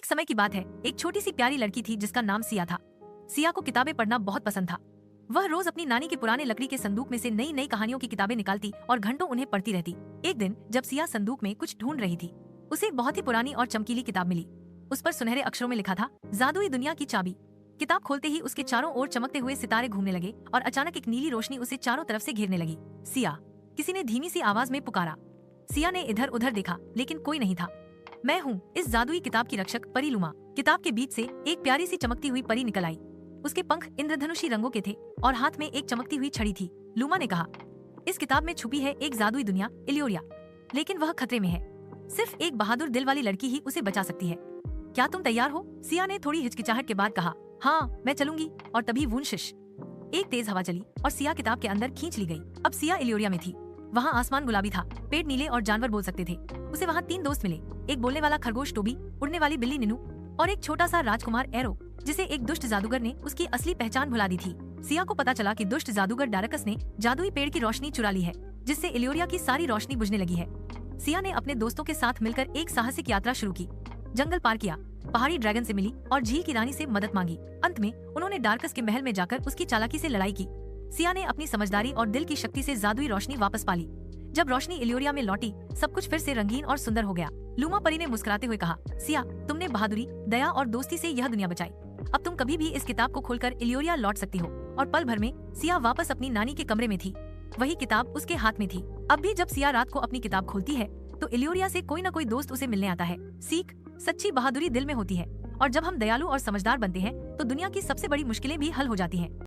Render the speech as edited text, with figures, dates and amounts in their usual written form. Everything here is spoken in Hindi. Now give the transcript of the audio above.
एक समय की बात है, एक छोटी सी प्यारी लड़की थी जिसका नाम सिया था। सिया को किताबें पढ़ना बहुत पसंद था। वह रोज अपनी नानी के पुराने लकड़ी के संदूक में से नई नई कहानियों की किताबें निकालती और घंटों उन्हें पढ़ती रहती। एक दिन जब सिया संदूक में कुछ ढूंढ रही थी, उसे एक बहुत ही पुरानी और चमकीली किताब मिली। उस पर सुनहरे अक्षरों में लिखा था, जादुई दुनिया की चाबी। किताब खोलते ही उसके चारों ओर चमकते हुए सितारे घूमने लगे और अचानक एक नीली रोशनी उसे चारों तरफ से घेरने लगी। सिया, किसी ने धीमी सी आवाज में पुकारा। सिया ने इधर उधर देखा, लेकिन कोई नहीं था। मैं हूँ इस जादुई किताब की रक्षक, परी लुमा। किताब के बीच से एक प्यारी सी चमकती हुई परी निकल आई। उसके पंख इंद्रधनुषी रंगों के थे और हाथ में एक चमकती हुई छड़ी थी। लुमा ने कहा, इस किताब में छुपी है एक जादुई दुनिया, इलियोरिया, लेकिन वह खतरे में है। सिर्फ एक बहादुर दिल वाली लड़की ही उसे बचा सकती है। क्या तुम तैयार हो? सिया ने थोड़ी हिचकिचाहट के बाद कहा, हाँ मैं चलूंगी। और तभी वूंशिश, एक तेज हवा चली और सिया किताब के अंदर खींच ली गई। अब सिया इलियोरिया में थी। वहाँ आसमान गुलाबी था, पेड़ नीले और जानवर बोल सकते थे। उसे वहाँ 3 दोस्त मिले, एक बोलने वाला खरगोश टोबी, उड़ने वाली बिल्ली निन्नू और एक छोटा सा राजकुमार एरो, जिसे एक दुष्ट जादूगर ने उसकी असली पहचान भुला दी थी। सिया को पता चला कि दुष्ट जादूगर डारकस ने जादुई पेड़ की रोशनी चुरा ली है, जिससे इलियोरिया की सारी रोशनी बुझने लगी है। सिया ने अपने दोस्तों के साथ मिलकर एक साहसिक यात्रा शुरू की। जंगल पार किया, पहाड़ी ड्रैगन से मिली और झील की रानी से मदद मांगी। अंत में उन्होंने डार्कस के महल में जाकर उसकी चालाकी से लड़ाई की। सिया ने अपनी समझदारी और दिल की शक्ति से जादुई रोशनी वापस पाली। जब रोशनी इलियोरिया में लौटी, सब कुछ फिर से रंगीन और सुंदर हो गया। लूमा परी ने मुस्कुराते हुए कहा, सिया, तुमने बहादुरी, दया और दोस्ती से यह दुनिया बचाई। अब तुम कभी भी इस किताब को खोलकर इलियोरिया लौट सकती हो। और पल भर में सिया वापस अपनी नानी के कमरे में थी। वही किताब उसके हाथ में थी। अब भी जब सिया रात को अपनी किताब खोलती है तो इलियोरिया से कोई न कोई दोस्त उसे मिलने आता है। सीख, सच्ची बहादुरी दिल में होती है, और जब हम दयालु और समझदार बनते हैं तो दुनिया की सबसे बड़ी मुश्किलें भी हल हो जाती हैं।